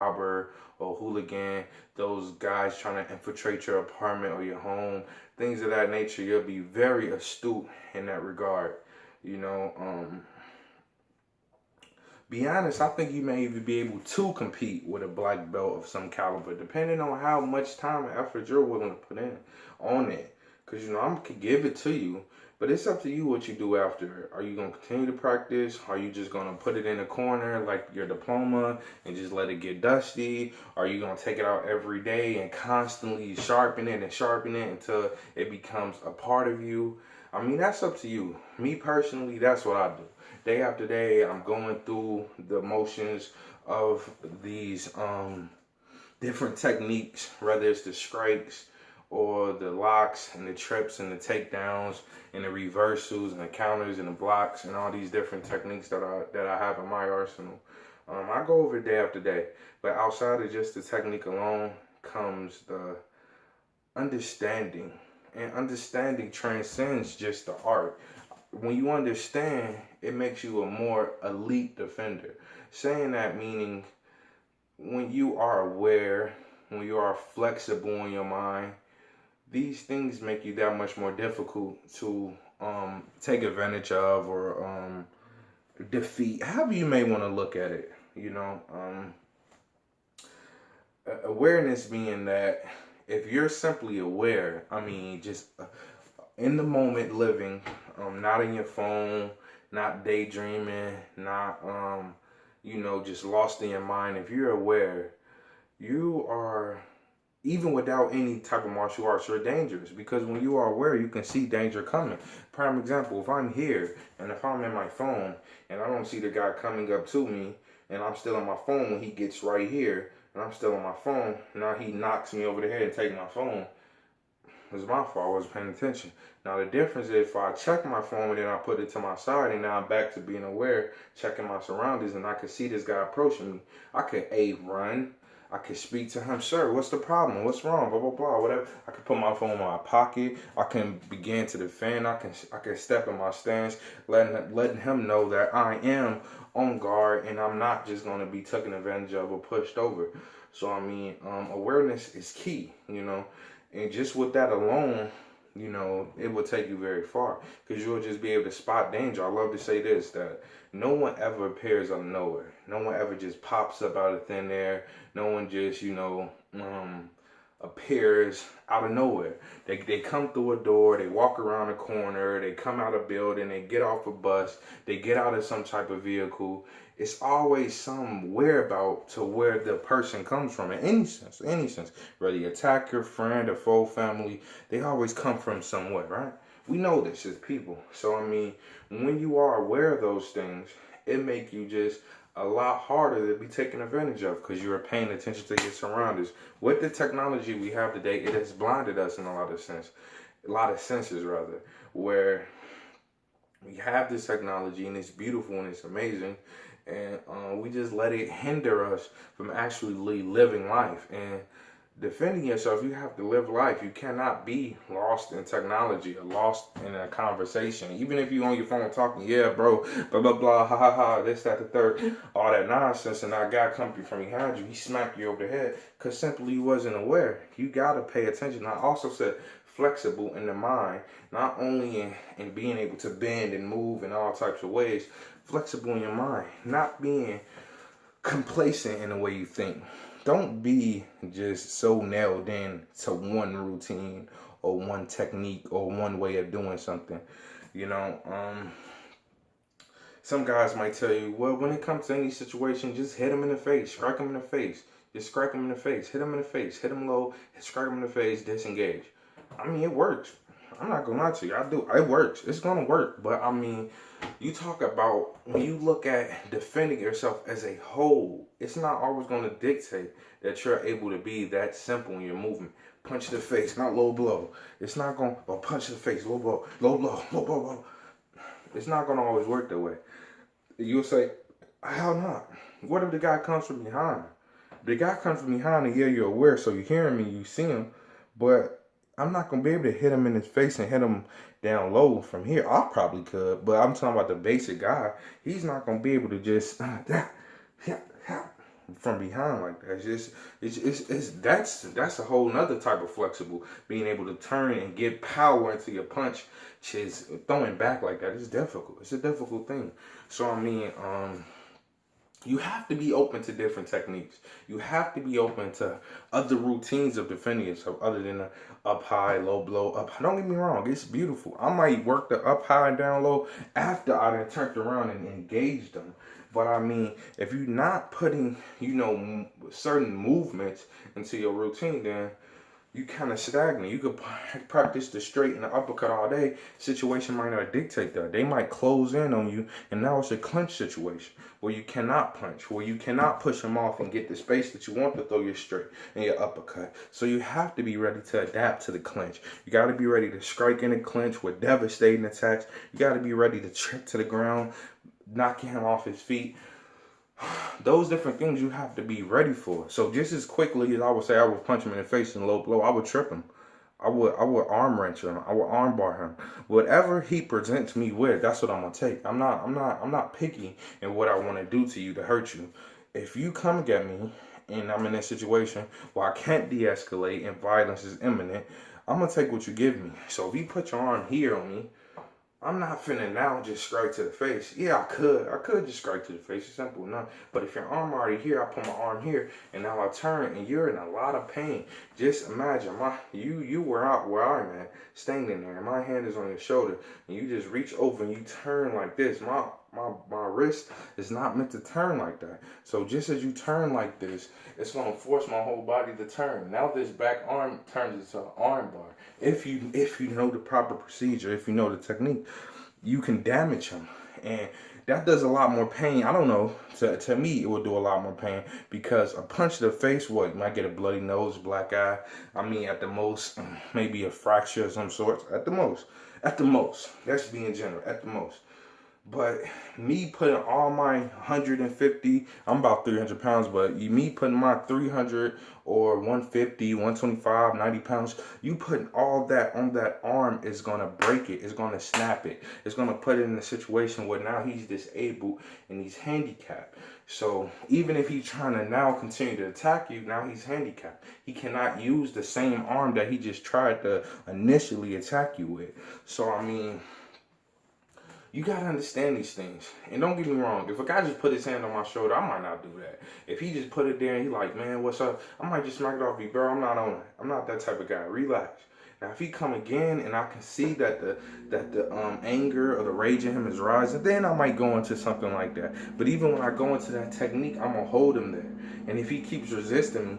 robber or hooligan, those guys trying to infiltrate your apartment or your home, things of that nature. You'll be very astute in that regard. You know, be honest, I think you may even be able to compete with a black belt of some caliber, depending on how much time and effort you're willing to put in on it. Because, I'm going to give it to you, but it's up to you what you do after. Are you going to continue to practice? Are you just going to put it in a corner like your diploma and just let it get dusty? Are you going to take it out every day and constantly sharpen it until it becomes a part of you? I mean, that's up to you. Me personally, that's what I do. Day after day, I'm going through the motions of these different techniques, whether it's the strikes or the locks and the trips and the takedowns and the reversals and the counters and the blocks and all these different techniques that I have in my arsenal. I go over day after day, but outside of just the technique alone comes the understanding, and understanding transcends just the art. When you understand, it makes you a more elite defender. Saying that meaning when you are aware, when you are flexible in your mind, these things make you that much more difficult to take advantage of or defeat, however you may want to look at it. Awareness being that if you're simply aware, I mean, just in the moment living, not in your phone, not daydreaming, not, just lost in your mind. If you're aware, you are, even without any type of martial arts, you're dangerous, because when you are aware, you can see danger coming. Prime example, if I'm here and if I'm in my phone and I don't see the guy coming up to me and I'm still on my phone when he gets right here and I'm still on my phone, now he knocks me over the head and takes my phone. It's my fault. I wasn't paying attention. Now the difference is if I check my phone and then I put it to my side and now I'm back to being aware, checking my surroundings, and I can see this guy approaching me. I can run. I can speak to him, sir. What's the problem? What's wrong? Blah blah blah. Whatever. I can put my phone in my pocket. I can begin to defend. I can step in my stance, letting him know that I am on guard and I'm not just going to be taken advantage of or pushed over. So I mean, awareness is key. And just with that alone, it will take you very far, because you'll just be able to spot danger. I love to say this, that no one ever appears out of nowhere. No one ever just pops up out of thin air. No one just, appears out of nowhere. They come through a door, they walk around a corner, they come out a building, they get off a bus, they get out of some type of vehicle. It's always some whereabout to where the person comes from in any sense. Whether you attack your friend or foe family, they always come from somewhere, right? We know this as people. So I mean, when you are aware of those things, it make you just a lot harder to be taken advantage of, because you are paying attention to your surroundings. With the technology we have today, it has blinded us in a lot of senses rather, where we have this technology and it's beautiful and it's amazing, and we just let it hinder us from actually living life. And defending yourself, you have to live life. You cannot be lost in technology or lost in a conversation. Even if you on your phone talking, yeah, bro, blah, blah, blah, ha, ha, ha, this, that, the third, all that nonsense, and that guy come from behind you, he smacked you over the head because simply you wasn't aware. You got to pay attention. I also said flexible in the mind, not only in being able to bend and move in all types of ways, flexible in your mind, not being complacent in the way you think. Don't be just so nailed in to one routine or one technique or one way of doing something. You know, some guys might tell you, well, when it comes to any situation, just hit them in the face, strike them in the face. Just strike them in the face, hit them in the face, hit them low, strike them in the face, disengage. I mean, it works. I'm not gonna lie to you. It works. It's gonna work. But I mean, you talk about when you look at defending yourself as a whole, it's not always gonna dictate that you're able to be that simple in your movement. Punch to the face, not low blow. It's not gonna, or punch to the face, low blow, low blow, low blow, low. It's not gonna always work that way. You'll say, hell not. What if the guy comes from behind? The guy comes from behind and yeah, you're aware, so you hear him and you see him, but I'm not going to be able to hit him in his face and hit him down low from here. I probably could, but I'm talking about the basic guy. He's not going to be able to just, from behind like that. That's a whole nother type of flexible. Being able to turn and get power into your punch, is throwing back like that is difficult. It's a difficult thing. So I mean, you have to be open to different techniques. You have to be open to other routines of defending yourself other than the up high, low blow, up. Don't get me wrong, it's beautiful. I might work the up high and down low after I done turned around and engaged them. But I mean, if you're not putting, certain movements into your routine, then you kind of stagnant. You could practice the straight and the uppercut all day. Situation might not dictate that. They might close in on you, and now it's a clinch situation where you cannot punch, where you cannot push them off and get the space that you want to throw your straight and your uppercut. So you have to be ready to adapt to the clinch. You got to be ready to strike in the clinch with devastating attacks. You got to be ready to trip to the ground, knocking him off his feet. Those different things you have to be ready for. So just as quickly as I would say I would punch him in the face in low blow, I would trip him. I would arm wrench him. I would arm bar him. Whatever he presents me with, that's what I'm gonna take. I'm not picky in what I want to do to you to hurt you. If you come get me and I'm in a situation where I can't de-escalate and violence is imminent, I'm gonna take what you give me. So if you put your arm here on me, I'm not finna now just strike to the face. Yeah, I could just strike to the face. It's simple enough. But if your arm already here, I put my arm here, and now I turn, and you're in a lot of pain. Just imagine you were out where I'm at, standing there, and my hand is on your shoulder, and you just reach over and you turn like this. My wrist is not meant to turn like that. So just as you turn like this, it's gonna force my whole body to turn. Now this back arm turns into an arm bar. If you know the proper procedure, if you know the technique, you can damage him. And that does a lot more pain. I don't know. To me, it would do a lot more pain because a punch to the face, what? You might get a bloody nose, black eye. I mean, at the most, maybe a fracture of some sort. At the most. That's being general. At the most. But me putting all my 150, I'm about 300 pounds, but me putting my 300 or 150, 125, 90 pounds, you putting all that on that arm is going to break it. It's going to snap it. It's going to put it in a situation where now he's disabled and he's handicapped. So even if he's trying to now continue to attack you, now he's handicapped. He cannot use the same arm that he just tried to initially attack you with. So, I mean, you gotta understand these things. And don't get me wrong, if a guy just put his hand on my shoulder, I might not do that. If he just put it there and he like, man, what's up? I might just smack it off you, bro. I'm not on it. I'm not that type of guy. Relax. Now, if he come again and I can see that the anger or the rage in him is rising, then I might go into something like that. But even when I go into that technique, I'm gonna hold him there. And if he keeps resisting me,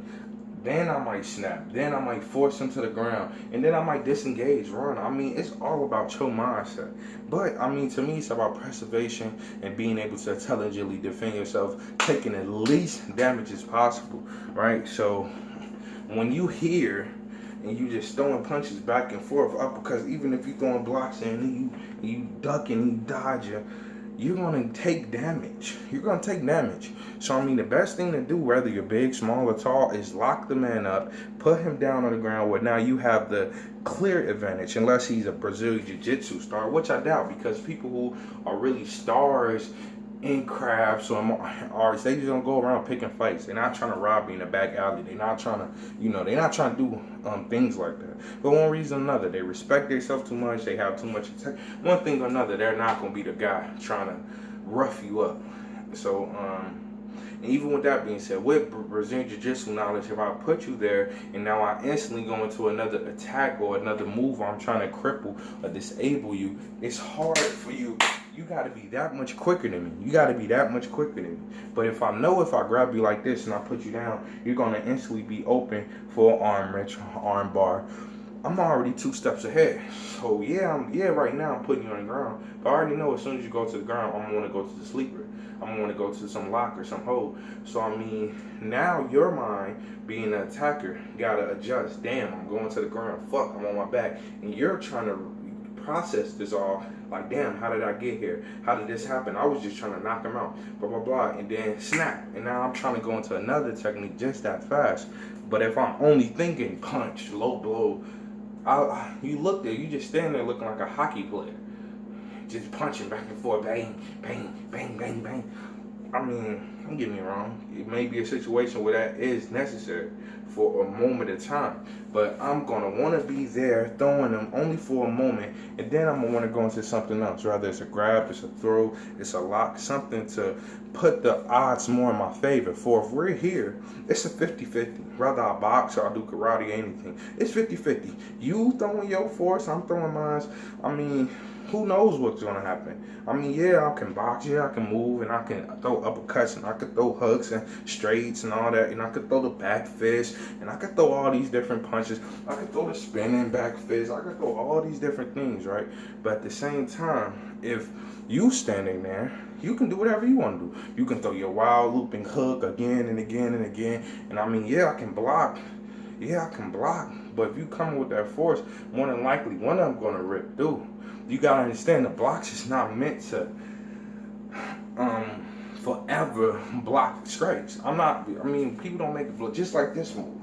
then I might snap. Then I might force him to the ground. And then I might disengage, run. I mean, it's all about your mindset. But, I mean, to me, it's about preservation and being able to intelligently defend yourself, taking the least damage as possible, right? So, when you hear and you just throwing punches back and forth, because even if you throwing blocks and you duck and you dodge, you're going to take damage. So, I mean, the best thing to do, whether you're big, small, or tall, is lock the man up, put him down on the ground where now you have the clear advantage, unless he's a Brazilian Jiu-Jitsu star, which I doubt, because people who are really stars in crafts or arts, they just don't go around picking fights. They're not trying to rob me in the back alley. They're not trying to, they're not trying to do things like that. For one reason or another, they respect themselves too much. They have too much attack. One thing or another, they're not going to be the guy trying to rough you up. So, and even with that being said, with Brazilian Jiu-Jitsu knowledge, if I put you there and now I instantly go into another attack or another move, I'm trying to cripple or disable you, it's hard for you. You got to be that much quicker than me. But if I know if I grab you like this and I put you down, you're going to instantly be open for an arm wrench, arm bar. I'm already 2 steps ahead. So right now I'm putting you on the ground. But I already know as soon as you go to the ground, I'm going to go to the sleeper. I'm going to go to some lock or some hold. So, I mean, now your mind, being an attacker, got to adjust. Damn, I'm going to the ground. Fuck, I'm on my back. And you're trying to process this all. Like, damn, how did I get here? How did this happen? I was just trying to knock him out. Blah, blah, blah. And then snap. And now I'm trying to go into another technique just that fast. But if I'm only thinking punch, low blow, you look there, you just stand there looking like a hockey player. Just punching back and forth, bang, bang, bang, bang, bang. I mean, don't get me wrong. It may be a situation where that is necessary for a moment of time. But I'm going to want to be there throwing them only for a moment. And then I'm going to want to go into something else. Rather it's a grab, it's a throw, it's a lock. Something to put the odds more in my favor. For if we're here, it's a 50-50. Whether I box or I do karate, anything. It's 50-50. You throwing your force, I'm throwing mine. I mean, who knows what's going to happen? I mean, yeah, I can box, yeah, I can move, and I can throw uppercuts, and I can throw hooks and straights and all that, and I can throw the back fist, and I can throw all these different punches. I can throw the spinning back fist. I can throw all these different things, right? But at the same time, if you standing there, you can do whatever you want to do. You can throw your wild looping hook again and again and again. And I mean, yeah, I can block. Yeah, I can block. But if you come with that force, more than likely, one of them going to rip through. You gotta understand the blocks is not meant to forever block strikes. I mean, people don't make it block just like this move.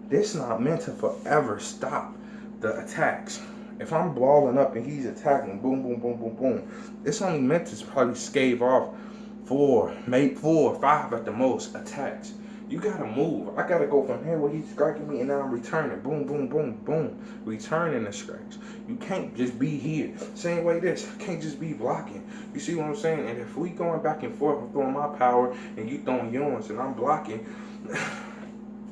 This not meant to forever stop the attacks. If I'm balling up and he's attacking, boom, boom, boom, boom, boom, it's only meant to probably scave off 4 or 5 at the most attacks. You gotta move. I gotta go from here where he's striking me and now I'm returning. Boom, boom, boom, boom. Returning the strikes. You can't just be here. Same way this. I can't just be blocking. You see what I'm saying? And if we going back and forth, I'm throwing my power and you throwing yours and I'm blocking,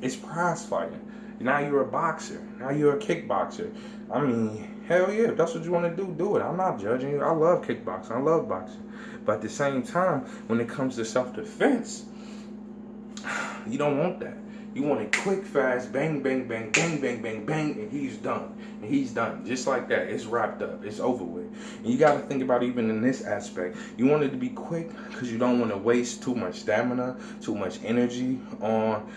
it's prize fighting. Now you're a boxer. Now you're a kickboxer. I mean, hell yeah, if that's what you want to do it. I'm not judging you. I love kickboxing. I love boxing. But at the same time, when it comes to self-defense, you don't want that. You want it quick, fast, bang, bang, bang, bang, bang, bang, bang, and he's done. And he's done. Just like that. It's wrapped up. It's over with. And you got to think about even in this aspect. You want it to be quick because you don't want to waste too much stamina, too much energy on